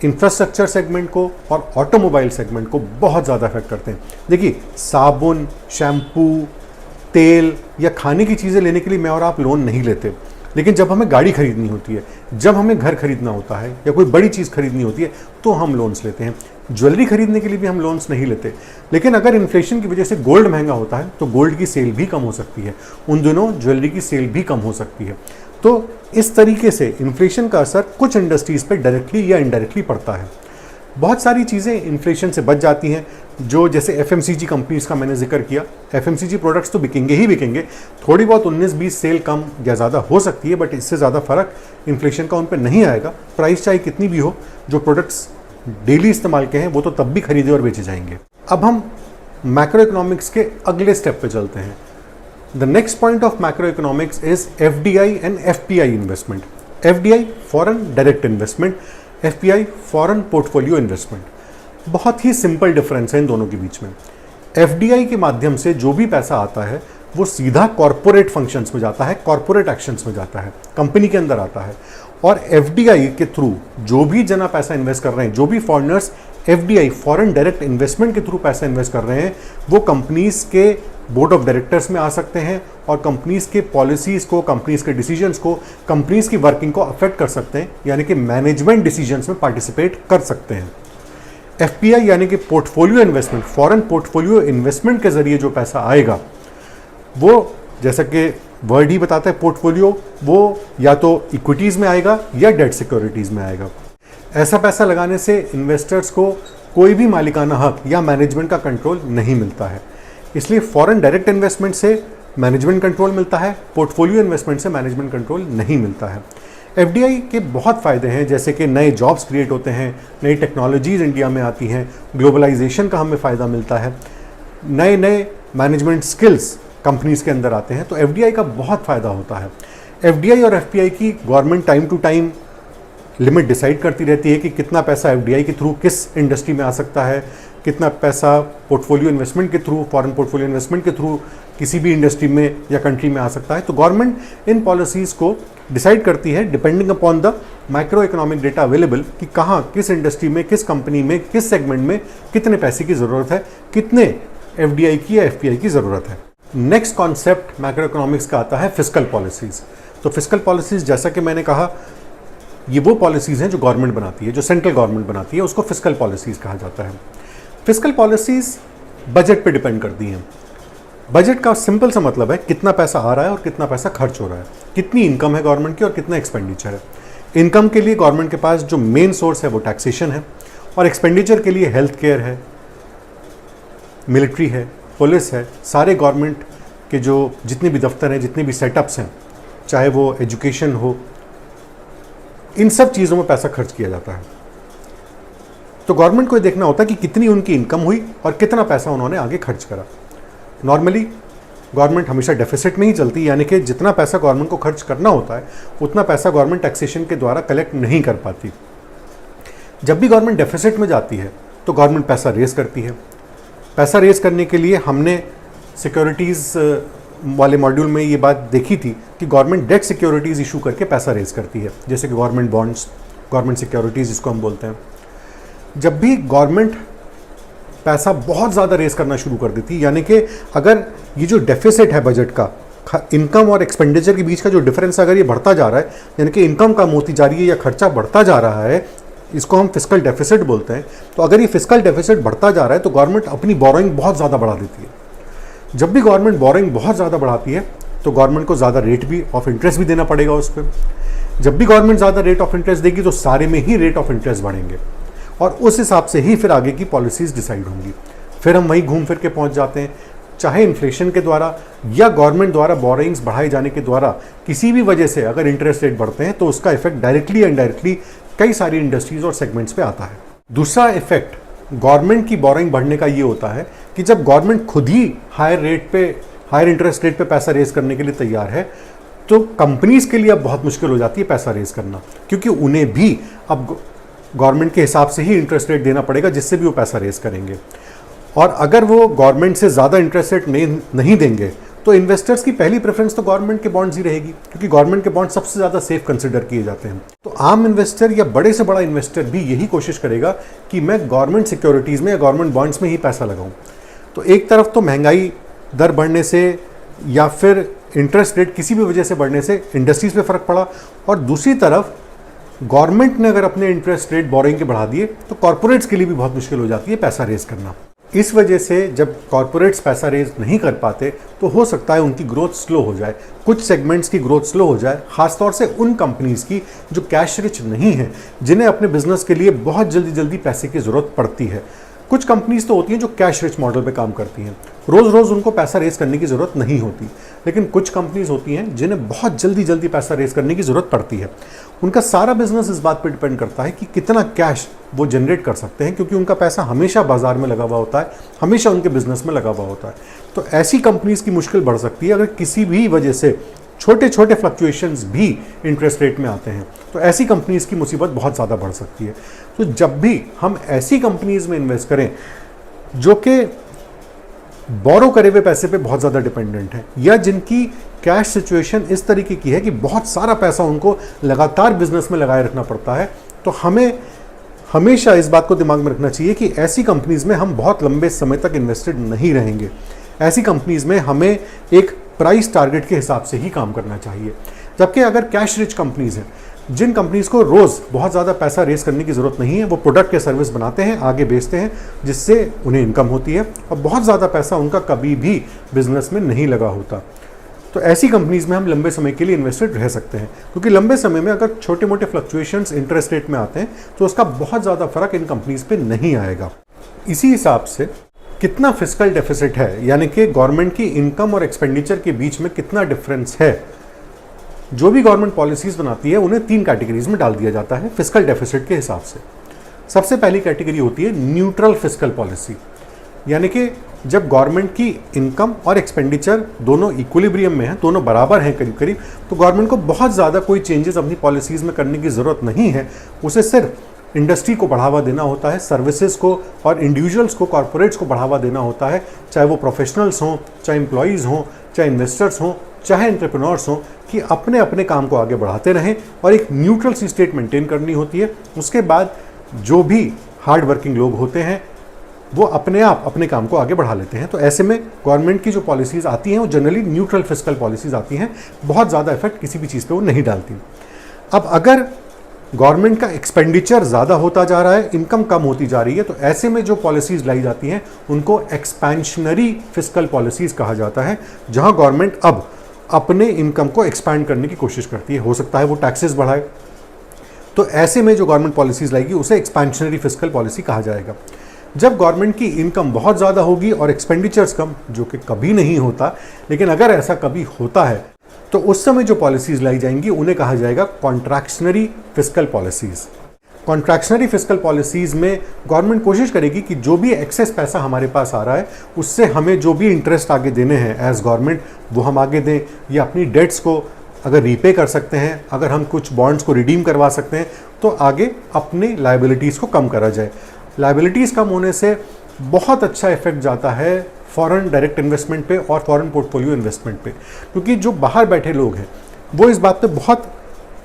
इंफ्रास्ट्रक्चर सेगमेंट को और ऑटोमोबाइल सेगमेंट को बहुत ज़्यादा अफेक्ट करते हैं। देखिए, साबुन, शैम्पू, तेल या खाने की चीज़ें लेने के लिए मैं और आप लोन नहीं लेते, लेकिन जब हमें गाड़ी खरीदनी होती है, जब हमें घर खरीदना होता है या कोई बड़ी चीज़ खरीदनी होती है तो हम लोन्स लेते हैं। ज्वेलरी खरीदने के लिए भी हम लोन्स नहीं लेते। लेकिन अगर इन्फ्लेशन की वजह से गोल्ड महंगा होता है तो गोल्ड की सेल भी कम हो सकती है, उन दिनों ज्वेलरी की सेल भी कम हो सकती है। तो इस तरीके से इन्फ्लेशन का असर कुछ इंडस्ट्रीज़ पर डायरेक्टली या इनडायरेक्टली पड़ता है। बहुत सारी चीज़ें इन्फ्लेशन से बच जाती हैं, जो जैसे FMCG कंपनीज़ का मैंने जिक्र किया। FMCG प्रोडक्ट्स तो बिकेंगे ही बिकेंगे, थोड़ी बहुत 19-20 सेल कम या ज़्यादा हो सकती है, बट इससे ज़्यादा फ़र्क इन्फ्लेशन का उन पर नहीं आएगा। प्राइस चाहे कितनी भी हो, जो प्रोडक्ट्स डेली इस्तेमाल के हैं वो तो तब भी खरीदे और बेचे जाएंगे। अब हम मैक्रो इकोनॉमिक्स के अगले स्टेप पे चलते हैं। The next point of macro economics is FDI and FPI investment. FDI foreign direct investment, FPI foreign portfolio investment. बहुत ही सिंपल डिफरेंस है इन दोनों के बीच में। FDI के माध्यम से जो भी पैसा आता है वो सीधा कॉरपोरेट फंक्शंस में जाता है, कॉरपोरेट एक्शंस में जाता है, कंपनी के अंदर आता है। और FDI के थ्रू जो भी जना पैसा इन्वेस्ट कर रहे हैं, जो भी foreigners FDI foreign direct investment के थ्रू पैसा इन्वेस्ट कर रहे हैं, वो कंपनीज के बोर्ड ऑफ डायरेक्टर्स में आ सकते हैं और कंपनीज के पॉलिसीज़ को, कंपनीज के डिसीजंस को, कंपनीज की वर्किंग को अफेक्ट कर सकते हैं, यानी कि मैनेजमेंट डिसीजंस में पार्टिसिपेट कर सकते हैं। FPI यानी कि portfolio investment, foreign portfolio investment के जरिए जो पैसा आएगा वो, जैसा कि वर्ड ही बताता है पोर्टफोलियो, वो या तो इक्विटीज़ में आएगा या डेट सिक्योरिटीज़ में आएगा। ऐसा पैसा लगाने से इन्वेस्टर्स को कोई भी मालिकाना हक या मैनेजमेंट का कंट्रोल नहीं मिलता है। इसलिए फॉरेन डायरेक्ट इन्वेस्टमेंट से मैनेजमेंट कंट्रोल मिलता है, पोर्टफोलियो इन्वेस्टमेंट से मैनेजमेंट कंट्रोल नहीं मिलता है। एफडीआई के बहुत फ़ायदे हैं, जैसे कि नए जॉब्स क्रिएट होते हैं, नई टेक्नोलॉजीज़ इंडिया में आती हैं, ग्लोबलाइजेशन का हमें फ़ायदा मिलता है, नए नए मैनेजमेंट स्किल्स कंपनीज़ के अंदर आते हैं, तो एफडीआई का बहुत फ़ायदा होता है। एफडीआई और एफपीआई की government time to time limit decide करती रहती है कि कितना पैसा एफडीआई के थ्रू किस इंडस्ट्री में आ सकता है, कितना पैसा पोर्टफोलियो इन्वेस्टमेंट के थ्रू, फॉरेन पोर्टफोलियो इन्वेस्टमेंट के थ्रू किसी भी इंडस्ट्री में या कंट्री में आ सकता है। तो गवर्नमेंट इन पॉलिसीज़ को डिसाइड करती है depending upon the micro economic data available कि कहाँ, किस इंडस्ट्री में, किस कंपनी में, किस सेगमेंट में कितने पैसे की ज़रूरत है, कितने एफडीआई की या एफपीआई की ज़रूरत है। नेक्स्ट कॉन्सेप्ट मैक्रो इकोनॉमिक्स का आता है फिस्कल पॉलिसीज़। तो फिस्कल पॉलिसीज़, जैसा कि मैंने कहा, ये वो पॉलिसीज़ हैं जो गवर्नमेंट बनाती है, जो सेंट्रल गवर्नमेंट बनाती है, उसको फिस्कल पॉलिसीज़ कहा जाता है। फिस्कल पॉलिसीज़ बजट पे डिपेंड करती हैं। बजट का सिंपल सा मतलब है कितना पैसा आ रहा है और कितना पैसा खर्च हो रहा है, कितनी इनकम है गवर्नमेंट की और कितना एक्सपेंडिचर है। इनकम के लिए गवर्नमेंट के पास जो मेन सोर्स है वो टैक्सेशन है, और एक्सपेंडिचर के लिए हेल्थ केयर है, मिलिट्री है, पुलिस है, सारे गवर्नमेंट के जो जितने भी दफ्तर हैं, जितने भी सेटअप्स हैं, चाहे वो एजुकेशन हो, इन सब चीज़ों में पैसा खर्च किया जाता है। तो गवर्नमेंट को ये देखना होता है कि कितनी उनकी इनकम हुई और कितना पैसा उन्होंने आगे खर्च करा। नॉर्मली गवर्नमेंट हमेशा डेफिसिट में ही चलती है, यानी कि जितना पैसा गवर्नमेंट को खर्च करना होता है उतना पैसा गवर्नमेंट टैक्सेशन के द्वारा कलेक्ट नहीं कर पाती। जब भी गवर्नमेंट डेफिसिट में जाती है तो गवर्नमेंट पैसा रेज करती है। पैसा रेज करने के लिए हमने सिक्योरिटीज़ वाले मॉड्यूल में ये बात देखी थी कि गवर्नमेंट डेट सिक्योरिटीज़ इशू करके पैसा रेज करती है, जैसे कि गवर्नमेंट बॉन्ड्स, गवर्नमेंट सिक्योरिटीज़ जिसको हम बोलते हैं। जब भी गवर्नमेंट पैसा बहुत ज़्यादा रेज करना शुरू कर देती है, यानी कि अगर ये जो डेफिसिट है बजट का, इनकम और एक्सपेंडिचर के बीच का जो डिफरेंस अगर ये बढ़ता जा रहा है, यानी कि इनकम कम होती जा रही है या खर्चा बढ़ता जा रहा है, इसको हम फिस्कल डेफिसिट बोलते हैं। तो अगर ये फिस्कल डेफिसिट बढ़ता जा रहा है तो गवर्नमेंट अपनी बोरोइंग बहुत ज़्यादा बढ़ा देती है। जब भी गवर्नमेंट बोरोइंग बहुत ज़्यादा बढ़ाती है तो गवर्नमेंट को ज़्यादा रेट भी ऑफ इंटरेस्ट भी देना पड़ेगा उस पर। जब भी गवर्नमेंट ज़्यादा रेट ऑफ इंटरेस्ट देगी तो सारे में ही रेट ऑफ इंटरेस्ट बढ़ेंगे, और उस हिसाब से ही फिर आगे की पॉलिसीज़ डिसाइड होंगी। फिर हम वहीं घूम फिर के पहुंच जाते हैं, चाहे इन्फ्लेशन के द्वारा या गवर्नमेंट द्वारा बोरोइंग्स बढ़ाए जाने के द्वारा किसी भी वजह से अगर इंटरेस्ट रेट बढ़ते हैं तो उसका इफेक्ट डायरेक्टली या इनडायरेक्टली कई सारी इंडस्ट्रीज और सेगमेंट्स पे आता है। दूसरा इफेक्ट गवर्नमेंट की बोरोइंग बढ़ने का ये होता है कि जब गवर्नमेंट खुद ही हायर इंटरेस्ट रेट पे पैसा रेज करने के लिए तैयार है तो कंपनीज के लिए अब बहुत मुश्किल हो जाती है पैसा रेज करना, क्योंकि उन्हें भी अब गवर्नमेंट के हिसाब से ही इंटरेस्ट रेट देना पड़ेगा जिससे भी वो पैसा रेज करेंगे। और अगर वो गवर्नमेंट से ज़्यादा इंटरेस्ट रेट नहीं देंगे तो इन्वेस्टर्स की पहली प्रेफरेंस तो गवर्नमेंट के बॉन्ड्स ही रहेगी, क्योंकि गवर्नमेंट के बॉन्ड सबसे ज़्यादा सेफ कंसिडर किए जाते हैं। तो आम इन्वेस्टर या बड़े से बड़ा इन्वेस्टर भी यही कोशिश करेगा कि मैं गवर्नमेंट सिक्योरिटीज़ में या गवर्नमेंट बॉन्ड्स में ही पैसा लगाऊं। तो एक तरफ तो महंगाई दर बढ़ने से या फिर इंटरेस्ट रेट किसी भी वजह से बढ़ने से इंडस्ट्रीज़ पे फ़र्क पड़ा, और दूसरी तरफ गवर्नमेंट ने अगर अपने इंटरेस्ट रेट बोरिंग के बढ़ा दिए तो कॉर्पोरेट्स के लिए भी बहुत मुश्किल हो जाती है पैसा रेज करना। इस वजह से जब कॉर्पोरेट्स पैसा रेज नहीं कर पाते तो हो सकता है उनकी ग्रोथ स्लो हो जाए, कुछ सेगमेंट्स की ग्रोथ स्लो हो जाए, खासतौर से उन कंपनीज़ की जो कैश रिच नहीं है, जिन्हें अपने बिजनेस के लिए बहुत जल्दी जल्दी पैसे की ज़रूरत पड़ती है। कुछ कंपनीज तो होती हैं जो कैश रिच मॉडल पे काम करती हैं, रोज़ रोज़ उनको पैसा रेज करने की ज़रूरत नहीं होती, लेकिन कुछ कंपनीज होती हैं जिन्हें बहुत जल्दी जल्दी पैसा रेज करने की ज़रूरत पड़ती है। उनका सारा बिजनेस इस बात पर डिपेंड करता है कि कितना कैश वो जनरेट कर सकते हैं, क्योंकि उनका पैसा हमेशा बाजार में लगा हुआ होता है, हमेशा उनके बिजनेस में लगा हुआ होता है। तो ऐसी कंपनीज की मुश्किल बढ़ सकती है अगर किसी भी वजह से छोटे छोटे फ्लक्चुएशंस भी इंटरेस्ट रेट में आते हैं, तो ऐसी कंपनीज की मुसीबत बहुत ज़्यादा बढ़ सकती है। तो जब भी हम ऐसी कंपनीज में इन्वेस्ट करें जो कि बोरो करे हुए पैसे पे बहुत ज़्यादा डिपेंडेंट है, या जिनकी कैश सिचुएशन इस तरीके की है कि बहुत सारा पैसा उनको लगातार बिजनेस में लगाए रखना पड़ता है, तो हमें हमेशा इस बात को दिमाग में रखना चाहिए कि ऐसी कंपनीज में हम बहुत लंबे समय तक इन्वेस्टेड नहीं रहेंगे। ऐसी कंपनीज में हमें एक प्राइस टारगेट के हिसाब से ही काम करना चाहिए। जबकि अगर कैश रिच कंपनीज हैं, जिन कंपनीज को रोज़ बहुत ज़्यादा पैसा रेस करने की ज़रूरत नहीं है, वो प्रोडक्ट या सर्विस बनाते हैं, आगे बेचते हैं, जिससे उन्हें इनकम होती है और बहुत ज़्यादा पैसा उनका कभी भी बिजनेस में नहीं लगा होता, तो ऐसी कंपनीज में हम लंबे समय के लिए इन्वेस्टेड रह सकते हैं। क्योंकि लंबे समय में अगर छोटे मोटे फ्लक्चुएशंस इंटरेस्ट रेट में आते हैं तो उसका बहुत ज़्यादा फर्क इन कंपनीज पे नहीं आएगा। इसी हिसाब से कितना फिस्कल डेफिसिट है, यानी कि गवर्नमेंट की इनकम और एक्सपेंडिचर के बीच में कितना डिफरेंस है, जो भी गवर्नमेंट पॉलिसीज बनाती है उन्हें 3 कैटेगरीज में डाल दिया जाता है फिस्कल डेफिसिट के हिसाब से। सबसे पहली कैटेगरी होती है न्यूट्रल फिस्कल पॉलिसी, यानी कि जब गवर्नमेंट की इनकम और एक्सपेंडिचर दोनों इक्विलिब्रियम में हैं, दोनों बराबर हैं करीब करीब, तो गवर्नमेंट को बहुत ज़्यादा कोई चेंजेस अपनी पॉलिसीज़ में करने की ज़रूरत नहीं है। उसे सिर्फ इंडस्ट्री को बढ़ावा देना होता है, सर्विसेज को और इंडिविजुअल्स को, कॉरपोरेट्स को बढ़ावा देना होता है, चाहे वो प्रोफेशनल्स हों, चाहे एम्प्लॉयज़ हों, चाहे इन्वेस्टर्स हों, चाहे एंटरप्रेन्योर्स हों, कि अपने अपने काम को आगे बढ़ाते रहें और एक न्यूट्रल सी स्टेट मेंटेन करनी होती है। उसके बाद जो भी हार्ड वर्किंग लोग होते हैं वो अपने आप अपने काम को आगे बढ़ा लेते हैं। तो ऐसे में गवर्नमेंट की जो पॉलिसीज़ आती हैं वो जनरली न्यूट्रल फिस्कल पॉलिसीज़ आती हैं, बहुत ज़्यादा इफेक्ट किसी भी चीज़ पे वो नहीं डालती। अब अगर गवर्नमेंट का एक्सपेंडिचर ज़्यादा होता जा रहा है, इनकम कम होती जा रही है, तो ऐसे में जो पॉलिसीज़ लाई जाती हैं उनको एक्सपेंशनरी फिस्कल पॉलिसीज़ कहा जाता है, जहाँ गवर्नमेंट अब अपने इनकम को एक्सपैंड करने की कोशिश करती है। हो सकता है वो टैक्सेस बढ़ाए, तो ऐसे में जो गवर्नमेंट पॉलिसीज़ लाएगी उसे एक्सपेंशनरी फिस्कल पॉलिसी कहा जाएगा। जब गवर्नमेंट की इनकम बहुत ज़्यादा होगी और एक्सपेंडिचर्स कम, जो कि कभी नहीं होता, लेकिन अगर ऐसा कभी होता है तो उस समय जो पॉलिसीज़ लाई जाएंगी उन्हें कहा जाएगा contractionary fiscal policies. Contractionary fiscal policies में गवर्नमेंट कोशिश करेगी कि जो भी एक्सेस पैसा हमारे पास आ रहा है उससे हमें जो भी इंटरेस्ट आगे देने हैं एज गवर्नमेंट वो हम आगे दें, या अपनी डेट्स को अगर रीपे कर सकते हैं, अगर हम कुछ बॉन्ड्स को रिडीम करवा सकते हैं तो आगे अपने लायबिलिटीज़ को कम करा जाए। लायबिलिटीज़ कम होने से बहुत अच्छा इफेक्ट जाता है फॉरेन डायरेक्ट इन्वेस्टमेंट पे और फॉरेन पोर्टफोलियो इन्वेस्टमेंट पे, क्योंकि जो बाहर बैठे लोग हैं वो इस बात पे बहुत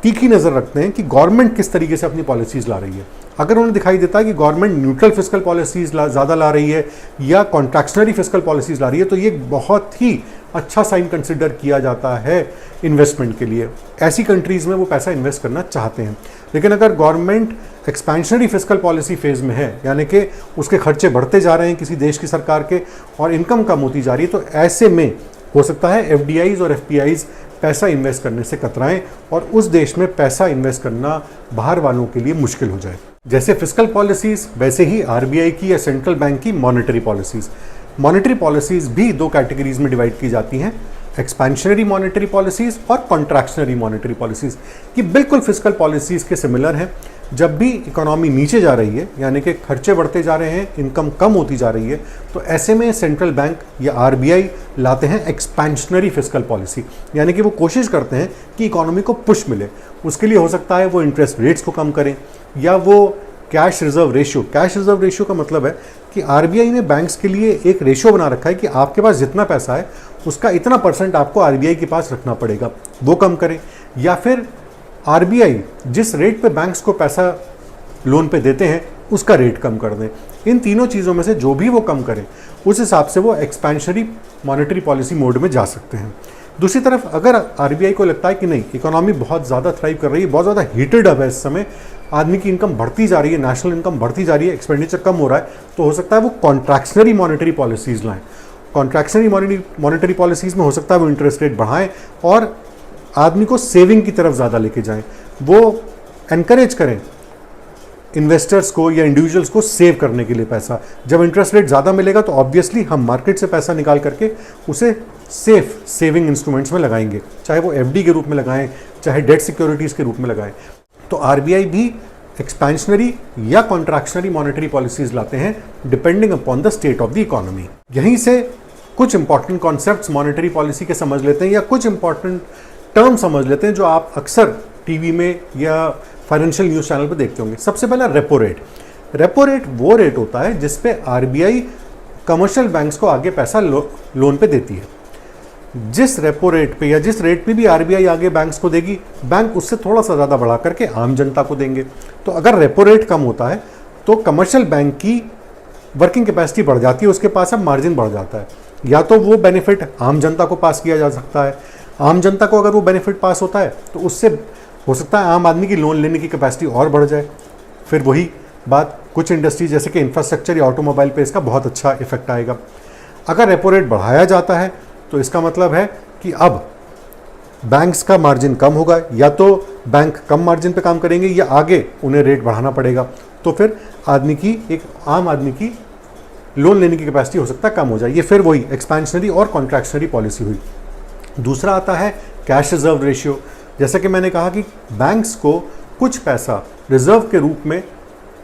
तीखी नज़र रखते हैं कि गवर्नमेंट किस तरीके से अपनी पॉलिसीज़ ला रही है। अगर उन्हें दिखाई देता है कि गवर्नमेंट न्यूट्रल फिस्कल पॉलिसीज़ ज़्यादा ला रही है या कॉन्ट्रैक्शनरी फिस्कल पॉलिसीज़ ला रही है, तो ये बहुत ही अच्छा साइन कंसिडर किया जाता है इन्वेस्टमेंट के लिए। ऐसी कंट्रीज़ में वो पैसा इन्वेस्ट करना चाहते हैं। लेकिन अगर government expansionary fiscal policy phase में है, यानी कि उसके खर्चे बढ़ते जा रहे हैं किसी देश की सरकार के और इनकम कम होती जा रही है, तो ऐसे में हो सकता है एफडीआईज़ और एफपीआईज़ पैसा इन्वेस्ट करने से कतराएं और उस देश में पैसा इन्वेस्ट करना बाहर वालों के लिए मुश्किल हो जाए। जैसे फिस्कल पॉलिसीज़, वैसे ही आरबीआई की या सेंट्रल बैंक की मॉनेटरी पॉलिसीज़। मॉनेटरी पॉलिसीज़ भी 2 कैटेगरीज में डिवाइड की जाती हैं, एक्सपेंशनरी मॉनेटरी पॉलिसीज़ और कॉन्ट्रैक्शनरी मॉनेटरी पॉलिसीज़, कि बिल्कुल फिस्कल पॉलिसीज़ के सिमिलर हैं। जब भी इकोनॉमी नीचे जा रही है, यानी कि खर्चे बढ़ते जा रहे हैं, इनकम कम होती जा रही है, तो ऐसे में सेंट्रल बैंक या आरबीआई लाते हैं एक्सपेंशनरी फिस्कल पॉलिसी, यानी कि वो कोशिश करते हैं कि इकोनॉमी को पुश मिले। उसके लिए हो सकता है वो इंटरेस्ट रेट्स को कम करें या वो कैश रिजर्व रेशियो का मतलब है कि आरबीआई ने बैंक्स के लिए एक रेशियो बना रखा है कि आपके पास जितना पैसा है उसका इतना % आपको आरबीआई के पास रखना पड़ेगा, वो कम करें। या फिर आरबीआई जिस रेट पे बैंक्स को पैसा लोन पे देते हैं उसका रेट कम कर दें। इन तीनों चीज़ों में से जो भी वो कम करें उस हिसाब से वो एक्सपेंशनरी मॉनेटरी पॉलिसी मोड में जा सकते हैं। दूसरी तरफ अगर आरबीआई को लगता है कि नहीं, इकोनॉमी बहुत ज़्यादा थ्राइव कर रही है, बहुत ज़्यादा हीटेड अब है इस समय, आदमी की इनकम बढ़ती जा रही है, नेशनल इनकम बढ़ती जा रही है, एक्सपेंडिचर कम हो रहा है, तो हो सकता है वो कॉन्ट्रैक्शनरी मॉनेटरी पॉलिसीज़ लाएँ। कॉन्ट्रैक्शनरी मॉनेटरी पॉलिसीज़ में हो सकता है वो इंटरेस्ट रेट बढ़ाएं और आदमी को सेविंग की तरफ ज़्यादा लेके जाएं, वो एनकरेज करें इन्वेस्टर्स को या इंडिविजुअल्स को सेव करने के लिए पैसा। जब इंटरेस्ट रेट ज़्यादा मिलेगा तो ऑब्वियसली हम मार्केट से पैसा निकाल करके उसे सेविंग इंस्ट्रूमेंट्स में लगाएंगे, चाहे वो एफडी के रूप में लगाएं, चाहे डेट सिक्योरिटीज़ के रूप में लगाएं। तो आरबीआई भी एक्सपेंशनरी या कॉन्ट्रैक्शनरी मॉनेटरी पॉलिसीज़ लाते हैं depending upon the state of the economy. यहीं से कुछ इंपॉर्टेंट कॉन्सेप्ट्स मॉनेटरी पॉलिसी के समझ लेते हैं या कुछ इंपॉर्टेंट टर्म समझ लेते हैं जो आप अक्सर टीवी में या फाइनेंशियल न्यूज़ चैनल पर देखते होंगे। सबसे पहला रेपो रेट। रेपो रेट वो रेट होता है जिस पे आरबीआई कमर्शियल बैंक्स को आगे पैसा लोन पे देती है। जिस रेपो रेट पे या जिस रेट पे भी आरबीआई आगे बैंक्स को देगी, बैंक उससे थोड़ा सा ज़्यादा बढ़ा करके आम जनता को देंगे। तो अगर रेपो रेट कम होता है तो कमर्शियल बैंक की वर्किंग कैपेसिटी बढ़ जाती है, उसके पास अब मार्जिन बढ़ जाता है। या तो वो बेनिफिट आम जनता को पास किया जा सकता है, आम जनता को अगर वो बेनिफिट पास होता है तो उससे हो सकता है आम आदमी की लोन लेने की कैपेसिटी और बढ़ जाए। फिर वही बात कुछ इंडस्ट्री जैसे कि इंफ्रास्ट्रक्चर या ऑटोमोबाइल पे इसका बहुत अच्छा इफेक्ट आएगा। अगर रेपो रेट बढ़ाया जाता है तो इसका मतलब है कि अब बैंक्स का मार्जिन कम होगा, या तो बैंक कम मार्जिन पे काम करेंगे या आगे उन्हें रेट बढ़ाना पड़ेगा। तो फिर आम आदमी की लोन लेने की कैपेसिटी हो सकता है कम हो जाए। ये फिर वही एक्सपेंशनरी और कॉन्ट्रैक्शनरी पॉलिसी हुई। दूसरा आता है कैश रिजर्व रेशियो। जैसा कि मैंने कहा कि बैंक्स को कुछ पैसा रिजर्व के रूप में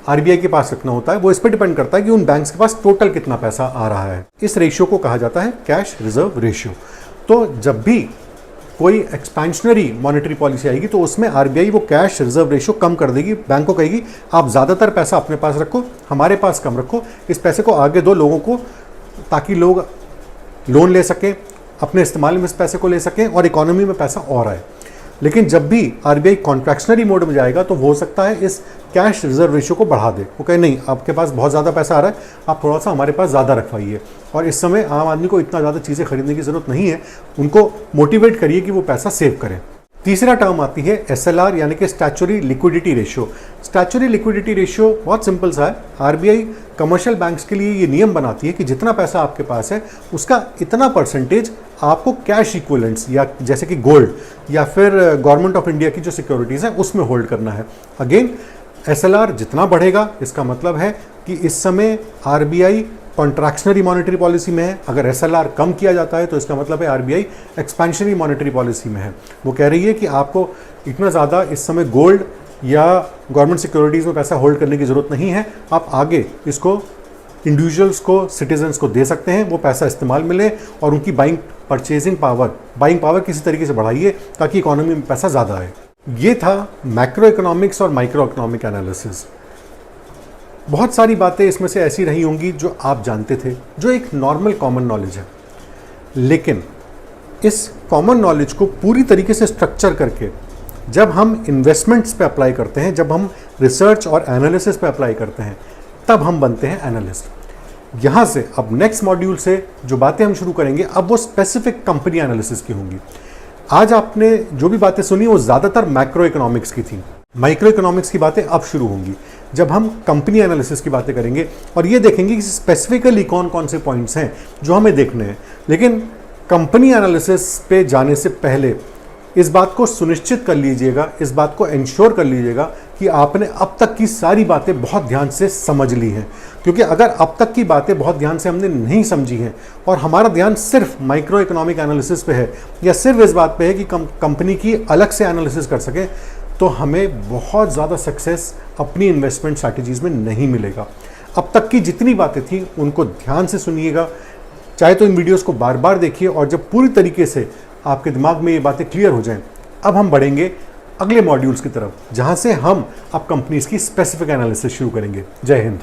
आरबीआई के पास रखना होता है, वो इस पर डिपेंड करता है कि उन बैंक्स के पास टोटल कितना पैसा आ रहा है। इस रेशियो को कहा जाता है कैश रिजर्व रेशियो। तो जब भी कोई एक्सपेंशनरी मॉनेटरी पॉलिसी आएगी तो उसमें आरबीआई वो कैश रिजर्व रेशियो कम कर देगी, बैंक को कहेगी आप ज़्यादातर पैसा अपने पास रखो, हमारे पास कम रखो, इस पैसे को आगे दो लोगों को, ताकि लोग लोन ले सकें, अपने इस्तेमाल में इस पैसे को ले सकें और इकोनॉमी में पैसा और आए। लेकिन जब भी आरबीआई कॉन्ट्रैक्शनरी मोड में जाएगा तो हो सकता है इस कैश रिजर्व रेशियो को बढ़ा दे। वो कहे नहीं, आपके पास बहुत ज़्यादा पैसा आ रहा है, आप थोड़ा सा हमारे पास ज़्यादा रखवाइए, और इस समय आम आदमी को इतना ज़्यादा चीज़ें खरीदने की ज़रूरत नहीं है, उनको मोटिवेट करिए कि वो पैसा सेव करें। तीसरा टर्म आती है एसएलआर यानी कि statutory liquidity ratio. Statutory liquidity ratio बहुत सिंपल सा है। आरबीआई कमर्शियल बैंक्स के लिए ये नियम बनाती है कि जितना पैसा आपके पास है उसका इतना परसेंटेज आपको कैश इक्विवेलेंट्स या जैसे कि गोल्ड या फिर गवर्नमेंट ऑफ इंडिया की जो सिक्योरिटीज़ हैं उसमें होल्ड करना है। अगेन एसएलआर जितना बढ़ेगा इसका मतलब है कि इस समय आरबीआई कॉन्ट्रैक्शनरी मॉनेटरी पॉलिसी में है। अगर एसएलआर कम किया जाता है तो इसका मतलब है आरबीआई एक्सपेंशनरी मॉनेटरी पॉलिसी में है। वो कह रही है कि आपको इतना ज़्यादा इस समय गोल्ड या गवर्नमेंट सिक्योरिटीज़ में पैसा होल्ड करने की ज़रूरत नहीं है, आप आगे इसको इंडिविजुअल्स को, सिटीजन्स को दे सकते हैं, वो पैसा इस्तेमाल मिले और उनकी बाइंग पावर किसी तरीके से बढ़ाइए ताकि इकोनॉमी में पैसा ज़्यादा आए। ये था मैक्रो इकोनॉमिक्स और माइक्रो इकोनॉमिक एनालिसिस। बहुत सारी बातें इसमें से ऐसी रही होंगी जो आप जानते थे, जो एक नॉर्मल कॉमन नॉलेज है, लेकिन इस कॉमन नॉलेज को पूरी तरीके से स्ट्रक्चर करके जब हम इन्वेस्टमेंट्स पे अप्लाई करते हैं, जब हम रिसर्च और एनालिसिस पे अप्लाई करते हैं, तब हम बनते हैं एनालिस्ट। यहाँ से अब नेक्स्ट मॉड्यूल से जो बातें हम शुरू करेंगे अब वो स्पेसिफिक कंपनी एनालिसिस की होंगी। आज आपने जो भी बातें सुनी वो ज़्यादातर मैक्रो इकोनॉमिक्स की थी। माइक्रो इकोनॉमिक्स की बातें अब शुरू होंगी जब हम कंपनी एनालिसिस की बातें करेंगे और ये देखेंगे कि स्पेसिफिकली कौन कौन से पॉइंट्स हैं जो हमें देखने हैं। लेकिन कंपनी एनालिसिस पे जाने से पहले इस बात को सुनिश्चित कर लीजिएगा, इस बात को इंश्योर कर लीजिएगा कि आपने अब तक की सारी बातें बहुत ध्यान से समझ ली हैं, क्योंकि अगर अब तक की बातें बहुत ध्यान से हमने नहीं समझी हैं और हमारा ध्यान सिर्फ माइक्रो इकोनॉमिक एनालिसिस पे है या सिर्फ इस बात पे है कि कंपनी की अलग से एनालिसिस कर सकें, तो हमें बहुत ज़्यादा सक्सेस अपनी इन्वेस्टमेंट स्ट्रैटेजीज़ में नहीं मिलेगा। अब तक की जितनी बातें थी उनको ध्यान से सुनिएगा, चाहे तो इन वीडियोस को बार बार देखिए, और जब पूरी तरीके से आपके दिमाग में ये बातें क्लियर हो जाएं, अब हम बढ़ेंगे अगले मॉड्यूल्स की तरफ जहां से हम अब कंपनीज की स्पेसिफिक एनालिसिस शुरू करेंगे। जय हिंद।